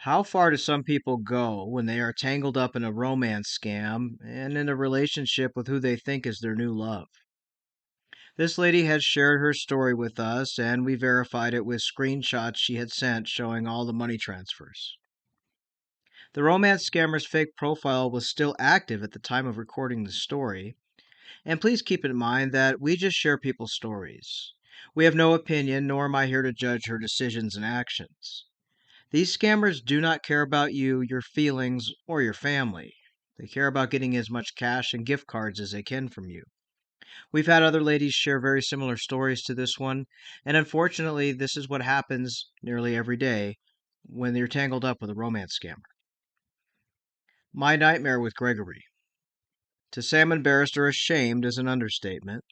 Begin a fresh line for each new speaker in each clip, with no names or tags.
How far do some people go when they are tangled up in a romance scam and in a relationship with who they think is their new love? This lady had shared her story with us, and we verified it with screenshots she had sent showing all the money transfers. The romance scammer's fake profile was still active at the time of recording the story, and please keep in mind that we just share people's stories. We have no opinion, nor am I here to judge her decisions and actions. These scammers do not care about you, your feelings, or your family. They care about getting as much cash and gift cards as they can from you. We've had other ladies share very similar stories to this one, and unfortunately, this is what happens nearly every day when you're tangled up with a romance scammer. My nightmare with Gregory. To say I'm embarrassed or ashamed is an understatement.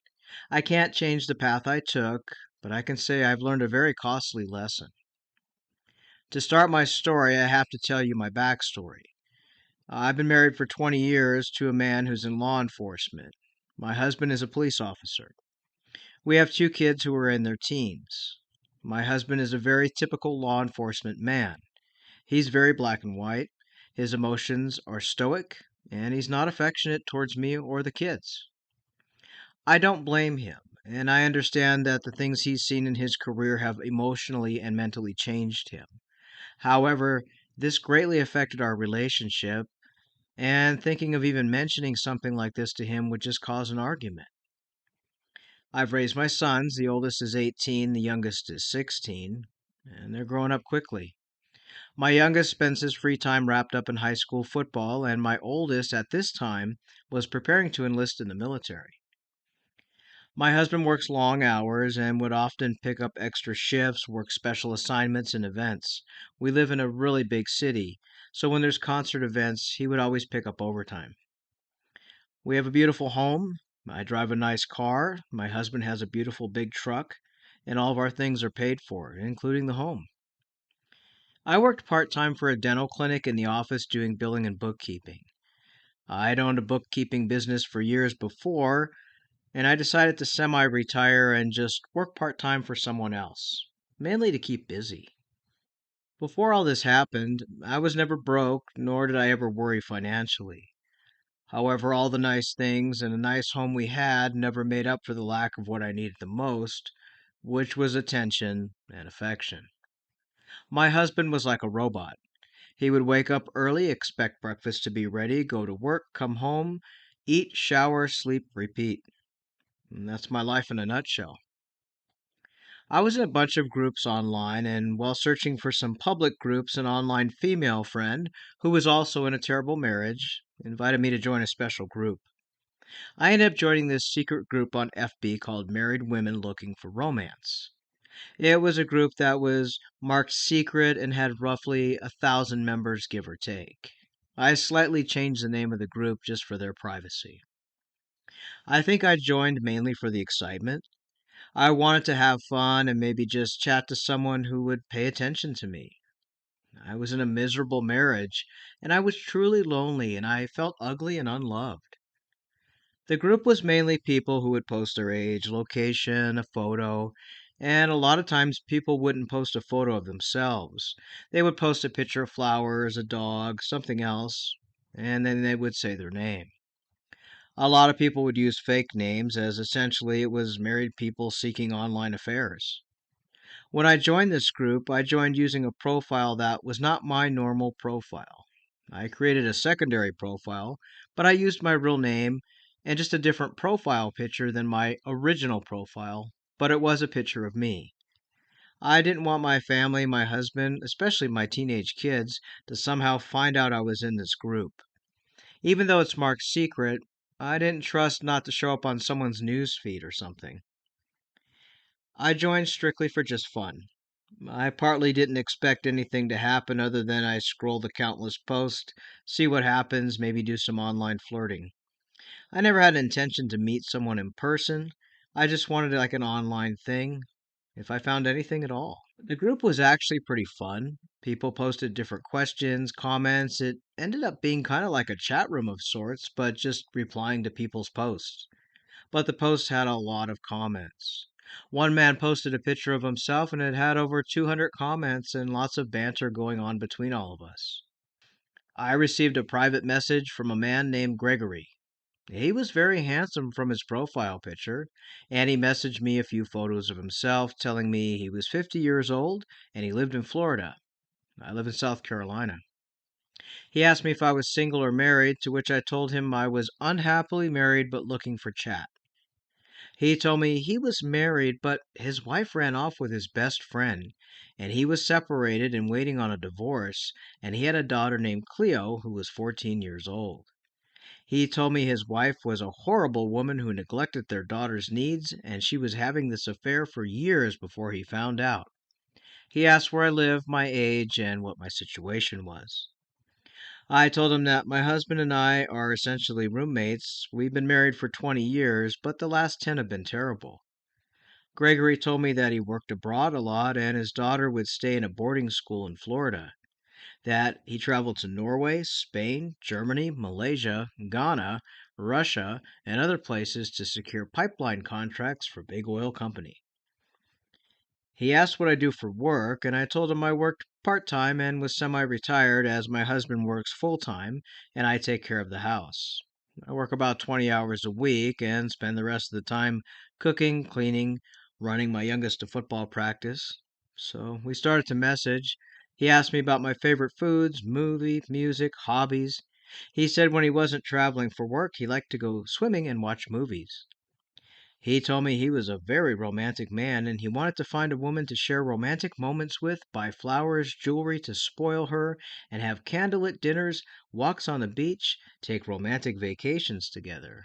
I can't change the path I took, but I can say I've learned a very costly lesson. To start my story, I have to tell you my backstory. I've been married for 20 years to a man who's in law enforcement. My husband is a police officer. We have two kids who are in their teens. My husband is a very typical law enforcement man. He's very black and white. His emotions are stoic, and he's not affectionate towards me or the kids. I don't blame him, and I understand that the things he's seen in his career have emotionally and mentally changed him. However, this greatly affected our relationship, and thinking of even mentioning something like this to him would just cause an argument. I've raised my sons. The oldest is 18, the youngest is 16, and they're growing up quickly. My youngest spends his free time wrapped up in high school football, and my oldest at this time was preparing to enlist in the military. My husband works long hours and would often pick up extra shifts, work special assignments and events. We live in a really big city, so when there's concert events, he would always pick up overtime. We have a beautiful home. I drive a nice car. My husband has a beautiful big truck, and all of our things are paid for, including the home. I worked part time for a dental clinic in the office doing billing and bookkeeping. I'd owned a bookkeeping business for years before, and I decided to semi retire and just work part time for someone else, mainly to keep busy. Before all this happened, I was never broke, nor did I ever worry financially. However, all the nice things and a nice home we had never made up for the lack of what I needed the most, which was attention and affection. My husband was like a robot. He would wake up early, expect breakfast to be ready, go to work, come home, eat, shower, sleep, repeat. And that's my life in a nutshell. I was in a bunch of groups online, and while searching for some public groups, an online female friend, who was also in a terrible marriage, invited me to join a special group. I ended up joining this secret group on FB called Married Women Looking for Romance. It was a group that was marked secret and had roughly 1,000 members, give or take. I slightly changed the name of the group just for their privacy. I think I joined mainly for the excitement. I wanted to have fun and maybe just chat to someone who would pay attention to me. I was in a miserable marriage, and I was truly lonely, and I felt ugly and unloved. The group was mainly people who would post their age, location, a photo, and a lot of times people wouldn't post a photo of themselves. They would post a picture of flowers, a dog, something else, and then they would say their name. A lot of people would use fake names as essentially it was married people seeking online affairs. When I joined this group, I joined using a profile that was not my normal profile. I created a secondary profile, but I used my real name and just a different profile picture than my original profile, but it was a picture of me. I didn't want my family, my husband, especially my teenage kids, to somehow find out I was in this group. Even though it's marked secret, I didn't trust not to show up on someone's news feed or something. I joined strictly for just fun. I partly didn't expect anything to happen other than I scroll the countless posts, see what happens, maybe do some online flirting. I never had an intention to meet someone in person. I just wanted like an online thing, if I found anything at all. The group was actually pretty fun. People posted different questions, comments. It ended up being kind of like a chat room of sorts, but just replying to people's posts. But the posts had a lot of comments. One man posted a picture of himself and it had over 200 comments and lots of banter going on between all of us. I received a private message from a man named Gregory. He was very handsome from his profile picture, and he messaged me a few photos of himself, telling me he was 50 years old and he lived in Florida. I live in South Carolina. He asked me if I was single or married, to which I told him I was unhappily married but looking for chat. He told me he was married, but his wife ran off with his best friend, and he was separated and waiting on a divorce, and he had a daughter named Cleo who was 14 years old. He told me his wife was a horrible woman who neglected their daughter's needs, and she was having this affair for years before he found out. He asked where I live, my age, and what my situation was. I told him that my husband and I are essentially roommates. We've been married for 20 years, but the last 10 have been terrible. Gregory told me that he worked abroad a lot and his daughter would stay in a boarding school in Florida, that he traveled to Norway, Spain, Germany, Malaysia, Ghana, Russia, and other places to secure pipeline contracts for big oil company. He asked what I do for work, and I told him I worked part-time and was semi-retired as my husband works full-time and I take care of the house. I work about 20 hours a week and spend the rest of the time cooking, cleaning, running my youngest to football practice. So we started to message. He asked me about my favorite foods, movie, music, hobbies. He said when he wasn't traveling for work, he liked to go swimming and watch movies. He told me he was a very romantic man and he wanted to find a woman to share romantic moments with, buy flowers, jewelry to spoil her, and have candlelit dinners, walks on the beach, take romantic vacations together.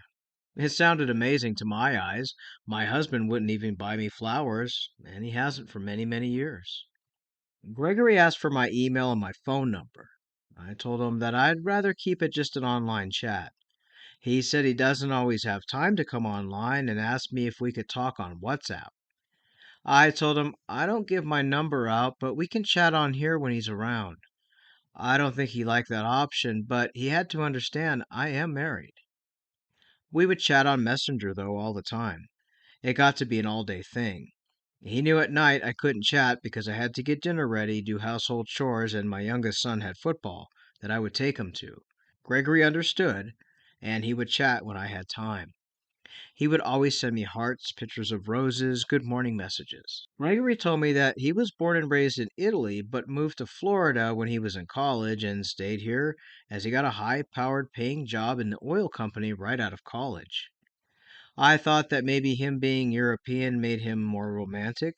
It sounded amazing to my eyes. My husband wouldn't even buy me flowers, and he hasn't for many, many years. Gregory asked for my email and my phone number. I told him that I'd rather keep it just an online chat. He said he doesn't always have time to come online and asked me if we could talk on WhatsApp. I told him I don't give my number out, but we can chat on here when he's around. I don't think he liked that option, but he had to understand I am married. We would chat on Messenger, though, all the time. It got to be an all day thing. He knew at night I couldn't chat because I had to get dinner ready, do household chores, and my youngest son had football that I would take him to. Gregory understood, and he would chat when I had time. He would always send me hearts, pictures of roses, good morning messages. Gregory told me that he was born and raised in Italy, but moved to Florida when he was in college and stayed here as he got a high powered paying job in the oil company right out of college. I thought that maybe him being European made him more romantic.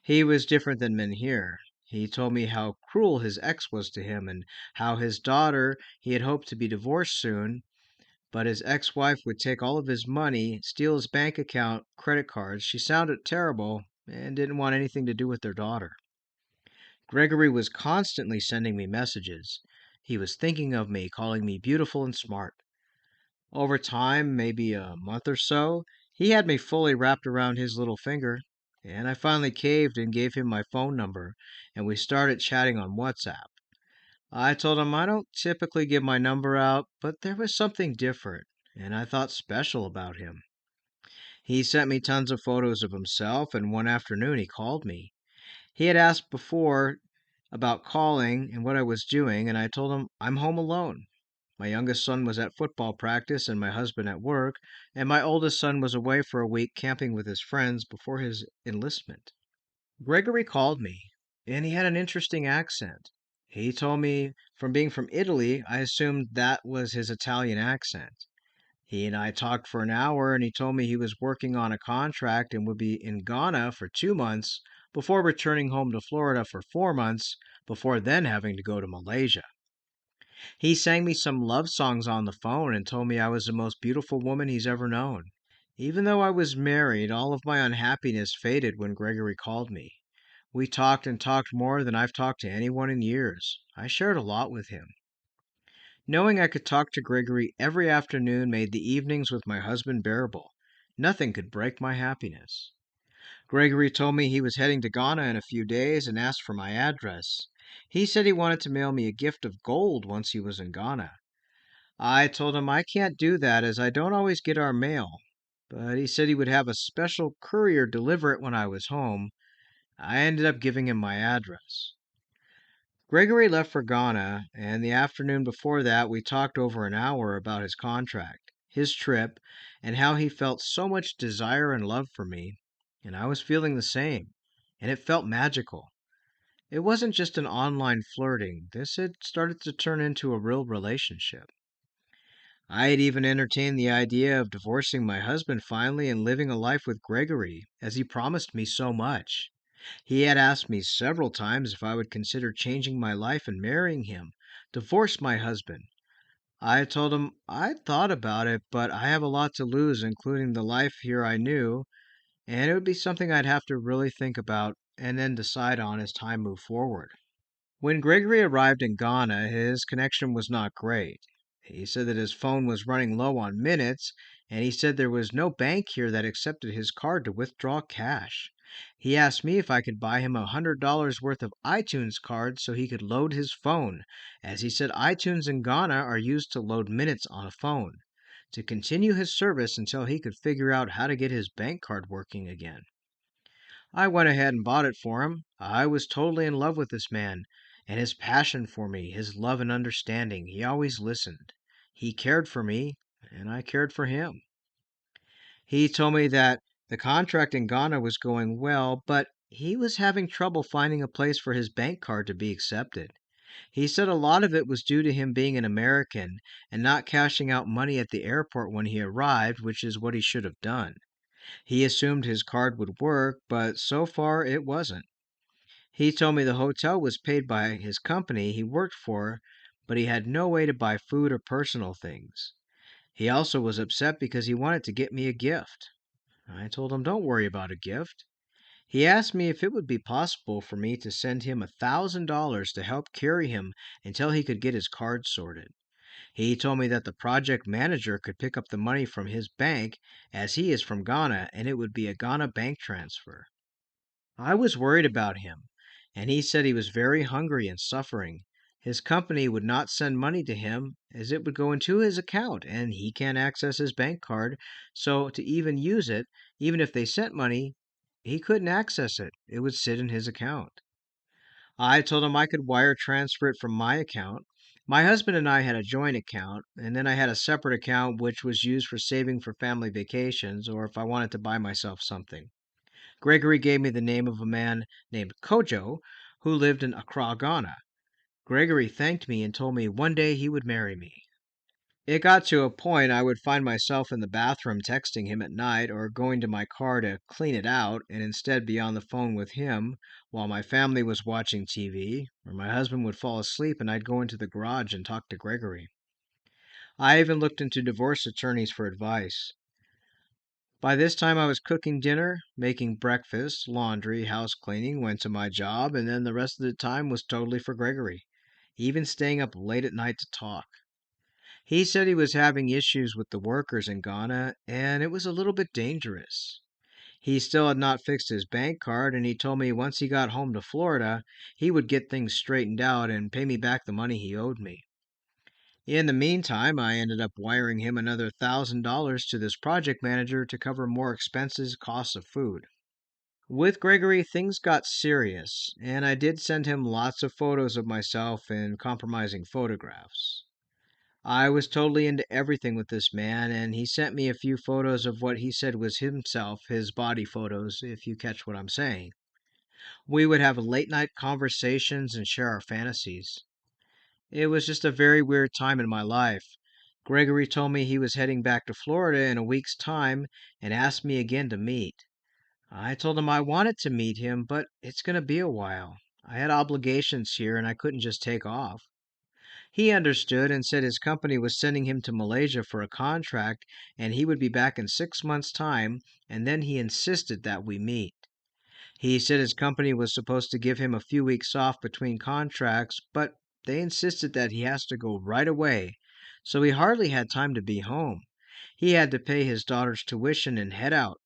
He was different than men here. He told me how cruel his ex was to him and how his daughter, he had hoped to be divorced soon, but his ex-wife would take all of his money, steal his bank account, credit cards. She sounded terrible and didn't want anything to do with their daughter. Gregory was constantly sending me messages. He was thinking of me, calling me beautiful and smart. Over time, maybe a month or so, he had me fully wrapped around his little finger, and I finally caved and gave him my phone number, and we started chatting on WhatsApp. I told him I don't typically give my number out, but there was something different, and I thought special about him. He sent me tons of photos of himself, and one afternoon he called me. He had asked before about calling and what I was doing, and I told him I'm home alone. My youngest son was at football practice and my husband at work, and my oldest son was away for a week camping with his friends before his enlistment. Gregory called me, and he had an interesting accent. He told me from being from Italy, I assumed that was his Italian accent. He and I talked for an hour, and he told me he was working on a contract and would be in Ghana for 2 months before returning home to Florida for 4 months, before then having to go to Malaysia. He sang me some love songs on the phone and told me I was the most beautiful woman he's ever known. Even though I was married, all of my unhappiness faded when Gregory called me. We talked and talked more than I've talked to anyone in years. I shared a lot with him. Knowing I could talk to Gregory every afternoon made the evenings with my husband bearable. Nothing could break my happiness. Gregory told me he was heading to Ghana in a few days and asked for my address. He said he wanted to mail me a gift of gold once he was in Ghana. I told him I can't do that as I don't always get our mail, but he said he would have a special courier deliver it when I was home. I ended up giving him my address. Gregory left for Ghana, and the afternoon before that we talked over an hour about his contract, his trip, and how he felt so much desire and love for me, and I was feeling the same, and it felt magical. It wasn't just an online flirting, this had started to turn into a real relationship. I had even entertained the idea of divorcing my husband finally and living a life with Gregory, as he promised me so much. He had asked me several times if I would consider changing my life and marrying him, divorce my husband. I told him I'd thought about it, but I have a lot to lose, including the life here I knew, and it would be something I'd have to really think about and then decide on as time moved forward. When Gregory arrived in Ghana, his connection was not great. He said that his phone was running low on minutes, and he said there was no bank here that accepted his card to withdraw cash. He asked me if I could buy him $100 worth of iTunes cards so he could load his phone, as he said iTunes in Ghana are used to load minutes on a phone, to continue his service until he could figure out how to get his bank card working again. I went ahead and bought it for him. I was totally in love with this man, and his passion for me, his love and understanding. He always listened. He cared for me, and I cared for him. He told me that the contract in Ghana was going well, but he was having trouble finding a place for his bank card to be accepted. He said a lot of it was due to him being an American and not cashing out money at the airport when he arrived, which is what he should have done. He assumed his card would work, but so far it wasn't. He told me the hotel was paid by his company he worked for, but he had no way to buy food or personal things. He also was upset because he wanted to get me a gift. I told him, don't worry about a gift. He asked me if it would be possible for me to send him $1,000 to help carry him until he could get his card sorted. He told me that the project manager could pick up the money from his bank, as he is from Ghana, and it would be a Ghana bank transfer. I was worried about him, and he said he was very hungry and suffering. His company would not send money to him as it would go into his account, and he can't access his bank card, so to even use it, even if they sent money, he couldn't access it. It would sit in his account. I told him I could wire transfer it from my account. My husband and I had a joint account, and then I had a separate account which was used for saving for family vacations or if I wanted to buy myself something. Gregory gave me the name of a man named Kojo who lived in Accra, Ghana. Gregory thanked me and told me one day he would marry me. It got to a point I would find myself in the bathroom texting him at night or going to my car to clean it out and instead be on the phone with him while my family was watching TV, or my husband would fall asleep and I'd go into the garage and talk to Gregory. I even looked into divorce attorneys for advice. By this time, I was cooking dinner, making breakfast, laundry, house cleaning, went to my job, and then the rest of the time was totally for Gregory, even staying up late at night to talk. He said he was having issues with the workers in Ghana, and it was a little bit dangerous. He still had not fixed his bank card, and he told me once he got home to Florida, he would get things straightened out and pay me back the money he owed me. In the meantime, I ended up wiring him another $1,000 to this project manager to cover more expenses, costs of food. With Gregory, things got serious, and I did send him lots of photos of myself in compromising photographs. I was totally into everything with this man, and he sent me a few photos of what he said was himself, his body photos, if you catch what I'm saying. We would have late night conversations and share our fantasies. It was just a very weird time in my life. Gregory told me he was heading back to Florida in a week's time and asked me again to meet. I told him I wanted to meet him, but it's going to be a while. I had obligations here and I couldn't just take off. He understood and said his company was sending him to Malaysia for a contract and he would be back in 6 months' time, and then he insisted that we meet. He said his company was supposed to give him a few weeks off between contracts, but they insisted that he has to go right away, so he hardly had time to be home. He had to pay his daughter's tuition and head out.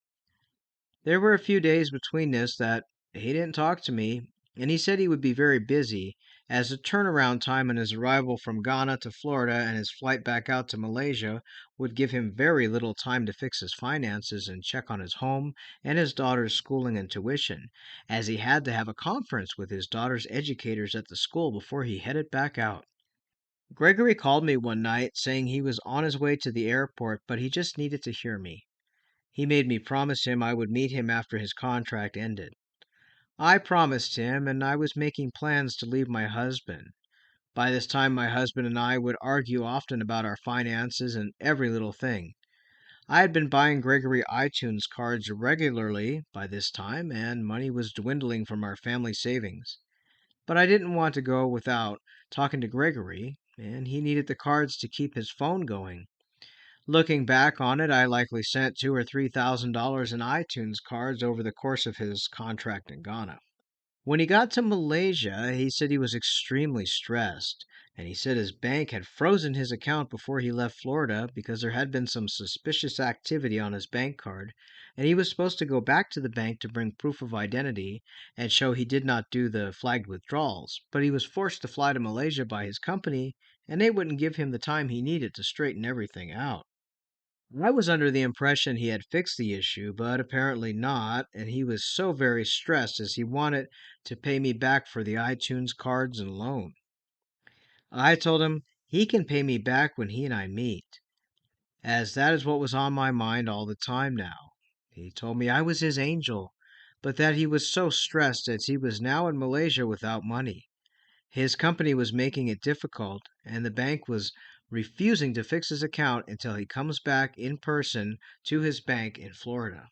There were a few days between this that he didn't talk to me, and he said he would be very busy, as the turnaround time on his arrival from Ghana to Florida and his flight back out to Malaysia would give him very little time to fix his finances and check on his home and his daughter's schooling and tuition, as he had to have a conference with his daughter's educators at the school before he headed back out. Gregory called me one night saying he was on his way to the airport, but he just needed to hear me. He made me promise him I would meet him after his contract ended. I promised him, and I was making plans to leave my husband. By this time, my husband and I would argue often about our finances and every little thing. I had been buying Gregory iTunes cards regularly by this time, and money was dwindling from our family savings. But I didn't want to go without talking to Gregory, and he needed the cards to keep his phone going. Looking back on it, I likely sent $2,000 or $3,000 in iTunes cards over the course of his contract in Ghana. When he got to Malaysia, he said he was extremely stressed, and he said his bank had frozen his account before he left Florida because there had been some suspicious activity on his bank card, and he was supposed to go back to the bank to bring proof of identity and show he did not do the flagged withdrawals, but he was forced to fly to Malaysia by his company, and they wouldn't give him the time he needed to straighten everything out. I was under the impression he had fixed the issue, but apparently not, and he was so very stressed as he wanted to pay me back for the iTunes cards and loan. I told him he can pay me back when he and I meet, as that is what was on my mind all the time now. He told me I was his angel, but that he was so stressed as he was now in Malaysia without money. His company was making it difficult, and the bank was refusing to fix his account until he comes back in person to his bank in Florida.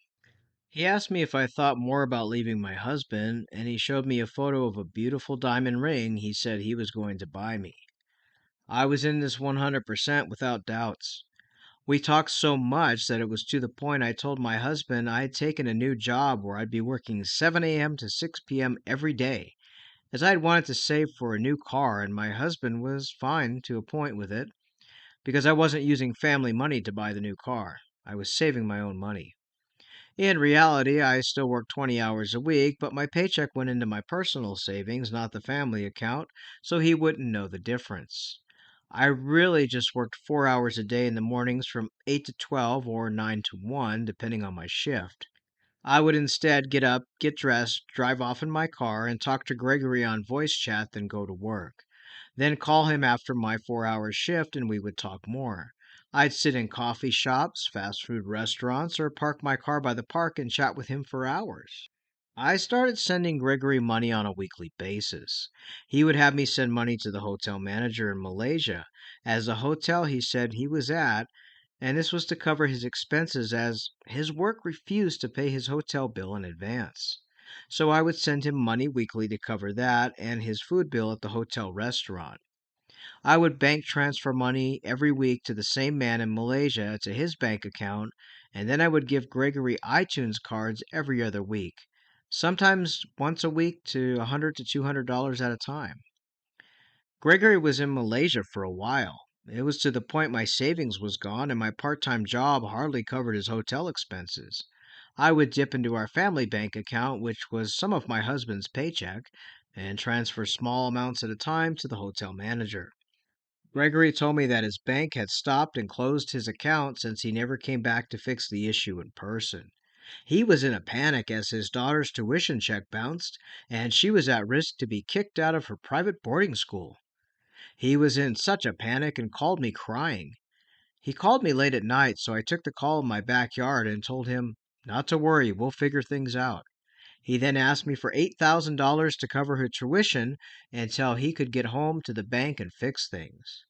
He asked me if I thought more about leaving my husband, and he showed me a photo of a beautiful diamond ring he said he was going to buy me. I was in this 100% without doubts. We talked so much that it was to the point I told my husband I had taken a new job where I'd be working 7 a.m. to 6 p.m. every day, as I had wanted to save for a new car, and my husband was fine to a point with it, because I wasn't using family money to buy the new car. I was saving my own money. In reality, I still worked 20 hours a week, but my paycheck went into my personal savings, not the family account, so he wouldn't know the difference. I really just worked 4 hours a day in the mornings from 8 to 12 or 9 to 1, depending on my shift. I would instead get up, get dressed, drive off in my car, and talk to Gregory on voice chat, then go to work. Then call him after my 4 hour shift and we would talk more. I'd sit in coffee shops, fast food restaurants, or park my car by the park and chat with him for hours. I started sending Gregory money on a weekly basis. He would have me send money to the hotel manager in Malaysia, as the hotel he said he was at, and this was to cover his expenses as his work refused to pay his hotel bill in advance. So I would send him money weekly to cover that and his food bill at the hotel restaurant. I would bank transfer money every week to the same man in Malaysia to his bank account, and then I would give Gregory iTunes cards every other week, sometimes once a week to $100 to $200 at a time. Gregory was in Malaysia for a while. It was to the point my savings was gone and my part-time job hardly covered his hotel expenses. I would dip into our family bank account, which was some of my husband's paycheck, and transfer small amounts at a time to the hotel manager. Gregory told me that his bank had stopped and closed his account since he never came back to fix the issue in person. He was in a panic as his daughter's tuition check bounced, and she was at risk to be kicked out of her private boarding school. He was in such a panic and called me crying. He called me late at night, so I took the call in my backyard and told him not to worry, we'll figure things out. He then asked me for $8,000 to cover her tuition until he could get home to the bank and fix things.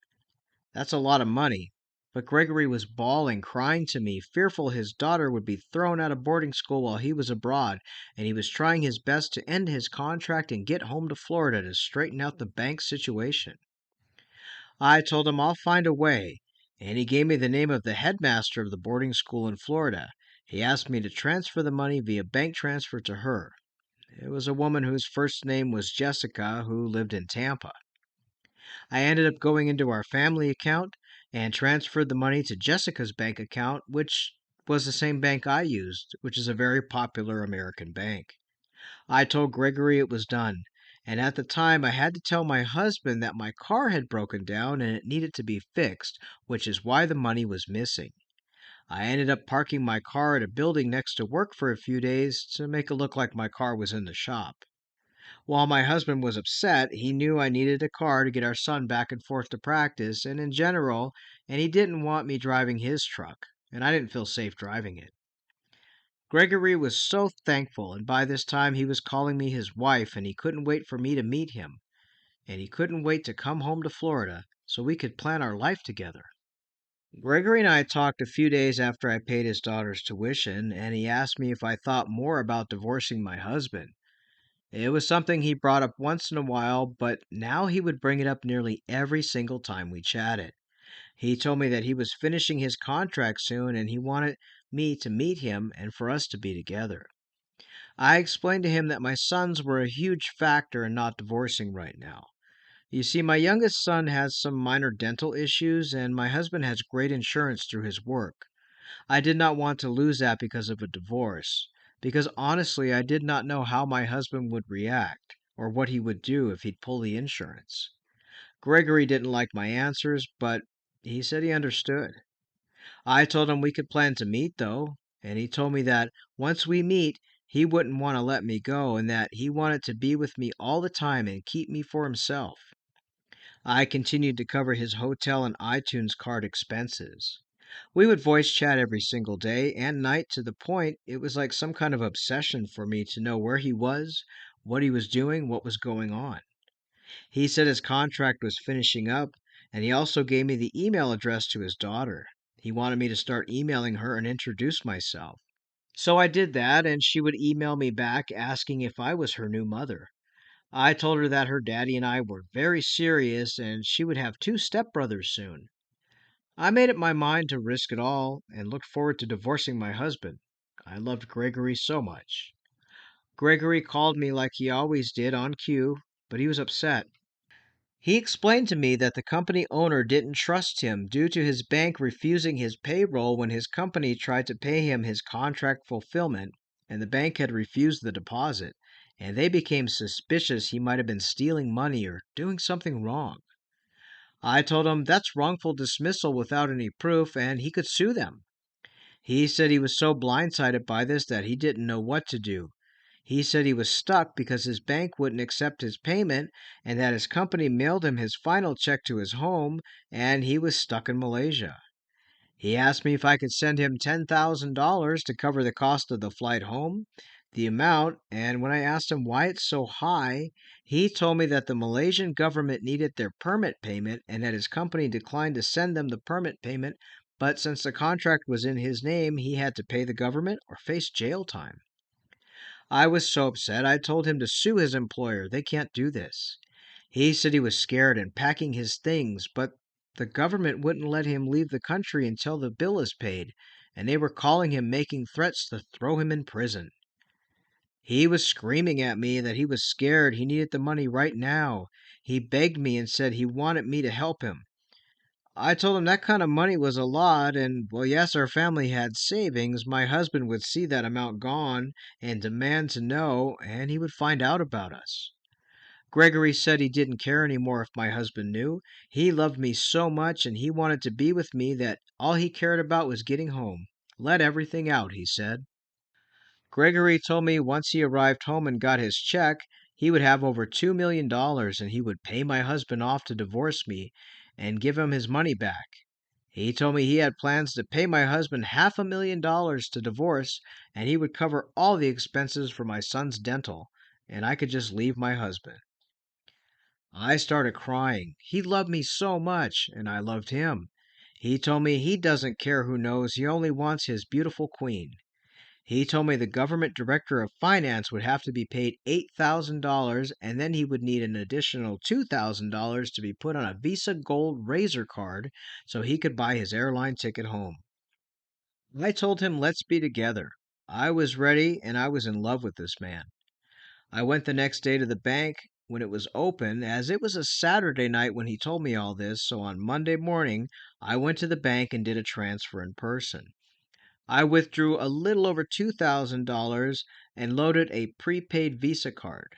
That's a lot of money. But Gregory was bawling, crying to me, fearful his daughter would be thrown out of boarding school while he was abroad, and he was trying his best to end his contract and get home to Florida to straighten out the bank situation. I told him I'll find a way, and he gave me the name of the headmaster of the boarding school in Florida. He asked me to transfer the money via bank transfer to her. It was a woman whose first name was Jessica who lived in Tampa. I ended up going into our family account and transferred the money to Jessica's bank account, which was the same bank I used, which is a very popular American bank. I told Gregory it was done, And at the time, I had to tell my husband that my car had broken down and it needed to be fixed, which is why the money was missing. I ended up parking my car at a building next to work for a few days to make it look like my car was in the shop. While my husband was upset, he knew I needed a car to get our son back and forth to practice and in general, and he didn't want me driving his truck, and I didn't feel safe driving it. Gregory was so thankful, and by this time he was calling me his wife, and he couldn't wait for me to meet him, and he couldn't wait to come home to Florida so we could plan our life together. Gregory and I talked a few days after I paid his daughter's tuition, and he asked me if I thought more about divorcing my husband. It was something he brought up once in a while, but now he would bring it up nearly every single time we chatted. He told me that he was finishing his contract soon and he wanted me to meet him and for us to be together. I explained to him that my sons were a huge factor in not divorcing right now. You see, my youngest son has some minor dental issues, and my husband has great insurance through his work. I did not want to lose that because of a divorce, because honestly, I did not know how my husband would react or what he would do if he'd pull the insurance. Gregory didn't like my answers, but he said he understood. I told him we could plan to meet, though, and he told me that once we meet, he wouldn't want to let me go and that he wanted to be with me all the time and keep me for himself. I continued to cover his hotel and iTunes card expenses. We would voice chat every single day and night to the point it was like some kind of obsession for me to know where he was, what he was doing, what was going on. He said his contract was finishing up, and he also gave me the email address to his daughter. He wanted me to start emailing her and introduce myself. So I did that, and she would email me back asking if I was her new mother. I told her that her daddy and I were very serious and she would have two stepbrothers soon. I made up my mind to risk it all and looked forward to divorcing my husband. I loved Gregory so much. Gregory called me like he always did on cue, but he was upset. He explained to me that the company owner didn't trust him due to his bank refusing his payroll when his company tried to pay him his contract fulfillment, and the bank had refused the deposit, and they became suspicious he might have been stealing money or doing something wrong. I told him that's wrongful dismissal without any proof, and he could sue them. He said he was so blindsided by this that he didn't know what to do. He said he was stuck because his bank wouldn't accept his payment and that his company mailed him his final check to his home and he was stuck in Malaysia. He asked me if I could send him $10,000 to cover the cost of the flight home. The amount, and when I asked him why it's so high, he told me that the Malaysian government needed their permit payment and that his company declined to send them the permit payment, but since the contract was in his name, he had to pay the government or face jail time. I was so upset I told him to sue his employer. They can't do this. He said he was scared and packing his things, but the government wouldn't let him leave the country until the bill is paid, and they were calling him making threats to throw him in prison. He was screaming at me that he was scared, he needed the money right now. He begged me and said he wanted me to help him. I told him that kind of money was a lot, and well, yes, our family had savings. My husband would see that amount gone and demand to know, and he would find out about us. Gregory said he didn't care anymore if my husband knew. He loved me so much and he wanted to be with me that all he cared about was getting home. Let everything out, he said. Gregory told me once he arrived home and got his check, he would have over $2 million and he would pay my husband off to divorce me and give him his money back. He told me he had plans to pay my husband $500,000 to divorce and he would cover all the expenses for my son's dental and I could just leave my husband. I started crying. He loved me so much, and I loved him. He told me he doesn't care who knows, he only wants his beautiful queen. He told me the government director of finance would have to be paid $8,000 and then he would need an additional $2,000 to be put on a Visa Gold Razor card so he could buy his airline ticket home. I told him let's be together. I was ready and I was in love with this man. I went the next day to the bank when it was open, as it was a Saturday night when he told me all this, so on Monday morning I went to the bank and did a transfer in person. I withdrew a little over $2,000 and loaded a prepaid Visa card.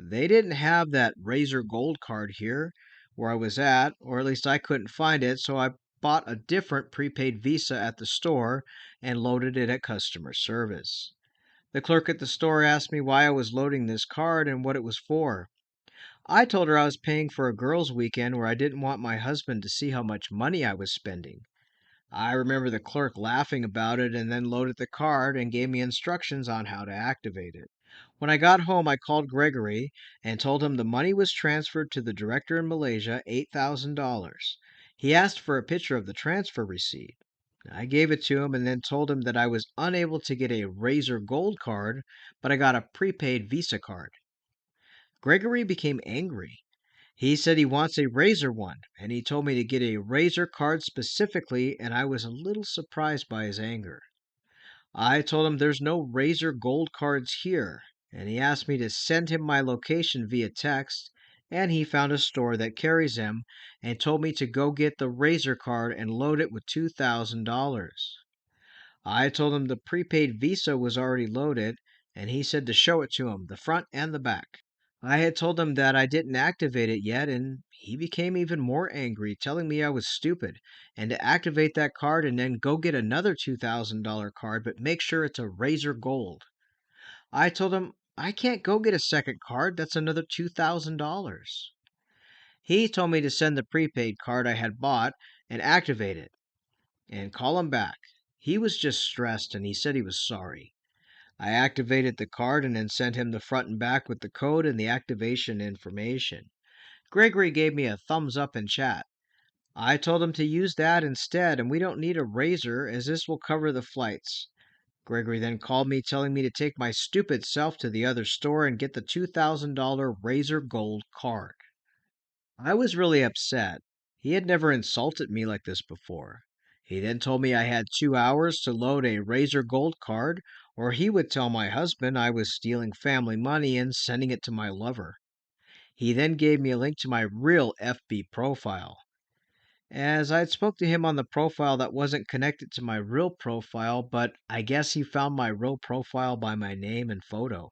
They didn't have that Razor Gold card here where I was at, or at least I couldn't find it, so I bought a different prepaid Visa at the store and loaded it at customer service. The clerk at the store asked me why I was loading this card and what it was for. I told her I was paying for a girls' weekend where I didn't want my husband to see how much money I was spending. I remember the clerk laughing about it and then loaded the card and gave me instructions on how to activate it. When I got home, I called Gregory and told him the money was transferred to the director in Malaysia, $8,000. He asked for a picture of the transfer receipt. I gave it to him and then told him that I was unable to get a Razor Gold card, but I got a prepaid Visa card. Gregory became angry. He said he wants a Razor one, and he told me to get a Razor card specifically, and I was a little surprised by his anger. I told him there's no Razor Gold cards here, and he asked me to send him my location via text, and he found a store that carries them and told me to go get the Razor card and load it with $2,000. I told him the prepaid Visa was already loaded, and he said to show it to him, the front and the back. I had told him that I didn't activate it yet, and he became even more angry, telling me I was stupid, and to activate that card and then go get another $2,000 card, but make sure it's a Razor Gold. I told him I can't go get a second card, that's another $2,000. He told me to send the prepaid card I had bought and activate it, and call him back. He was just stressed, and he said he was sorry. I activated the card and then sent him the front and back with the code and the activation information. Gregory gave me a thumbs up in chat. I told him to use that instead, and we don't need a razor as this will cover the flights. Gregory then called me telling me to take my stupid self to the other store and get the $2,000 Razor Gold card. I was really upset. He had never insulted me like this before. He then told me I had 2 hours to load a Razor Gold card, or he would tell my husband I was stealing family money and sending it to my lover. He then gave me a link to my real FB profile. As I'd spoke to him on the profile that wasn't connected to my real profile, but I guess he found my real profile by my name and photo.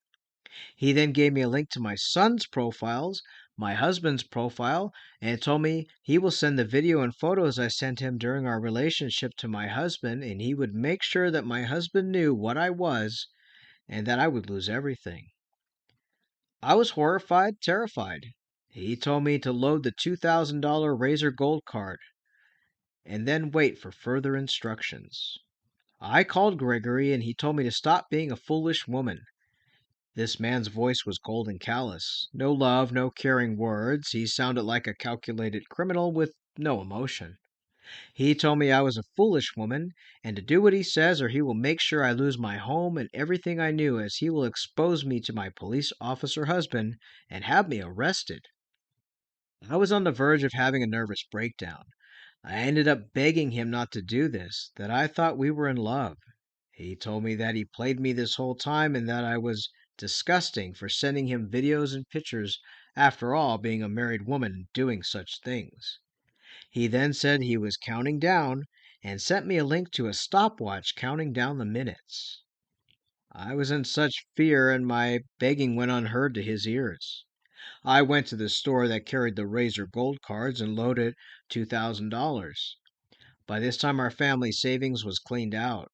He then gave me a link to my son's profiles, my husband's profile, and told me he will send the video and photos I sent him during our relationship to my husband, and he would make sure that my husband knew what I was and that I would lose everything. I was horrified, terrified. He told me to load the $2,000 Razor Gold card and then wait for further instructions. I called Gregory and he told me to stop being a foolish woman. This man's voice was cold and callous. No love, no caring words. He sounded like a calculated criminal with no emotion. He told me I was a foolish woman, and to do what he says, or he will make sure I lose my home and everything I knew, as he will expose me to my police officer husband and have me arrested. I was on the verge of having a nervous breakdown. I ended up begging him not to do this, that I thought we were in love. He told me that he played me this whole time and that I was disgusting for sending him videos and pictures, after all, being a married woman doing such things. He then said he was counting down and sent me a link to a stopwatch counting down the minutes. I was in such fear and my begging went unheard to his ears. I went to the store that carried the Razor Gold cards and loaded $2,000. By this time, our family savings was cleaned out.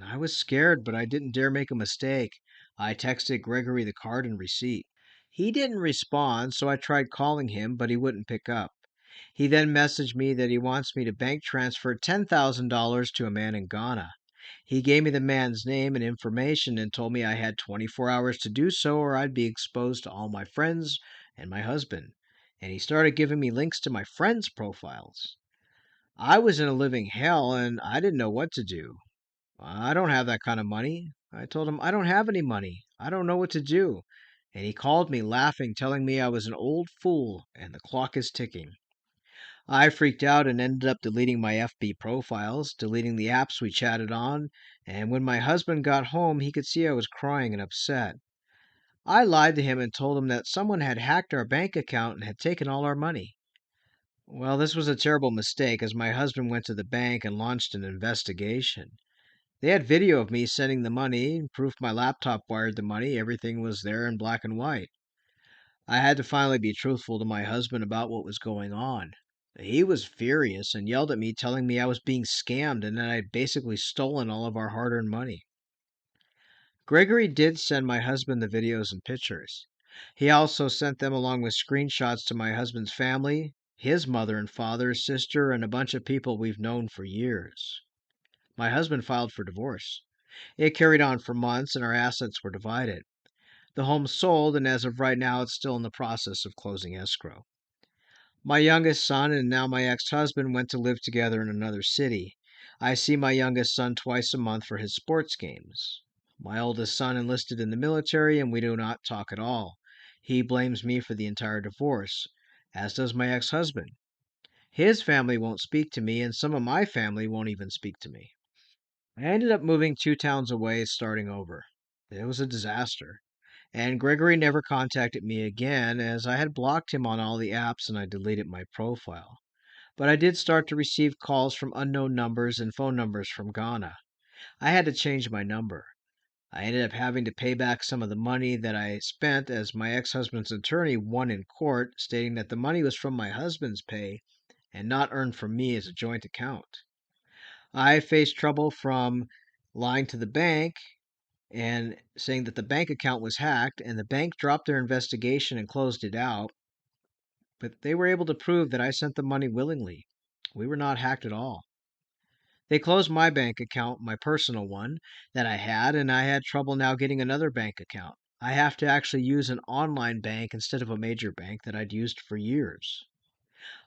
I was scared, but I didn't dare make a mistake. I texted Gregory the card and receipt. He didn't respond, so I tried calling him, but he wouldn't pick up. He then messaged me that he wants me to bank transfer $10,000 to a man in Ghana. He gave me the man's name and information and told me I had 24 hours to do so or I'd be exposed to all my friends and my husband. And he started giving me links to my friends' profiles. I was in a living hell and I didn't know what to do. I don't have that kind of money. I told him I don't have any money. I don't know what to do. And he called me laughing, telling me I was an old fool and the clock is ticking. I freaked out and ended up deleting my FB profiles, deleting the apps we chatted on, and when my husband got home, he could see I was crying and upset. I lied to him and told him that someone had hacked our bank account and had taken all our money. Well, this was a terrible mistake as my husband went to the bank and launched an investigation. They had video of me sending the money, proof my laptop wired the money, everything was there in black and white. I had to finally be truthful to my husband about what was going on. He was furious and yelled at me, telling me I was being scammed and that I'd basically stolen all of our hard earned money. Gregory did send my husband the videos and pictures. He also sent them along with screenshots to my husband's family, his mother and father, sister, and a bunch of people we've known for years. My husband filed for divorce. It carried on for months and our assets were divided. The home sold, and as of right now, it's still in the process of closing escrow. My youngest son and now my ex husband went to live together in another city. I see my youngest son twice a month for his sports games. My oldest son enlisted in the military and we do not talk at all. He blames me for the entire divorce, as does my ex husband. His family won't speak to me, and some of my family won't even speak to me. I ended up moving 2 towns away, starting over. It was a disaster. And Gregory never contacted me again as I had blocked him on all the apps and I deleted my profile. But I did start to receive calls from unknown numbers and phone numbers from Ghana. I had to change my number. I ended up having to pay back some of the money that I spent as my ex husband's attorney won in court, stating that the money was from my husband's pay and not earned from me as a joint account. I faced trouble from lying to the bank and saying that the bank account was hacked, and the bank dropped their investigation and closed it out. But they were able to prove that I sent the money willingly. We were not hacked at all. They closed my bank account, my personal one that I had, and I had trouble now getting another bank account. I have to actually use an online bank instead of a major bank that I'd used for years.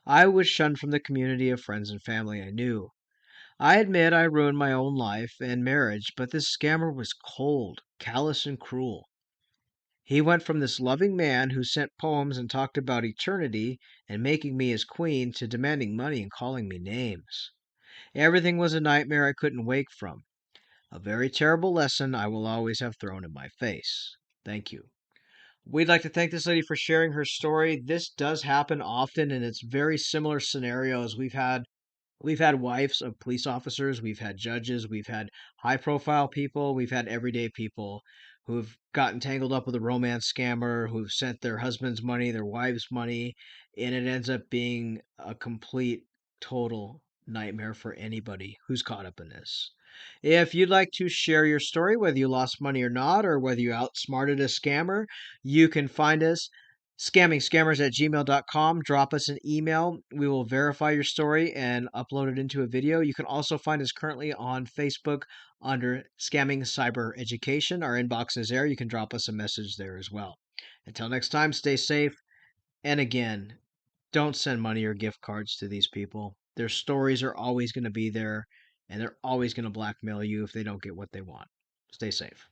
I was shunned from the community of friends and family I knew. I admit I ruined my own life and marriage, but this scammer was cold, callous, and cruel. He went from this loving man who sent poems and talked about eternity and making me his queen to demanding money and calling me names. Everything was a nightmare I couldn't wake from. A very terrible lesson I will always have thrown in my face. Thank you. We'd like to thank this lady for sharing her story. This does happen often, and it's very similar scenarios. We've had wives of police officers, we've had judges, we've had high profile people, we've had everyday people who've gotten tangled up with a romance scammer, who've sent their husband's money, their wife's money, and it ends up being a complete, total nightmare for anybody who's caught up in this. If you'd like to share your story, whether you lost money or not, or whether you outsmarted a scammer, you can find us scammingscammers@gmail.com. Drop us an email. We will verify your story and upload it into a video. You can also find us currently on Facebook under Scamming Cyber Education. Our inbox is there. You can drop us a message there as well. Until next time, stay safe. And again, don't send money or gift cards to these people. Their stories are always going to be there, and they're always going to blackmail you if they don't get what they want. Stay safe.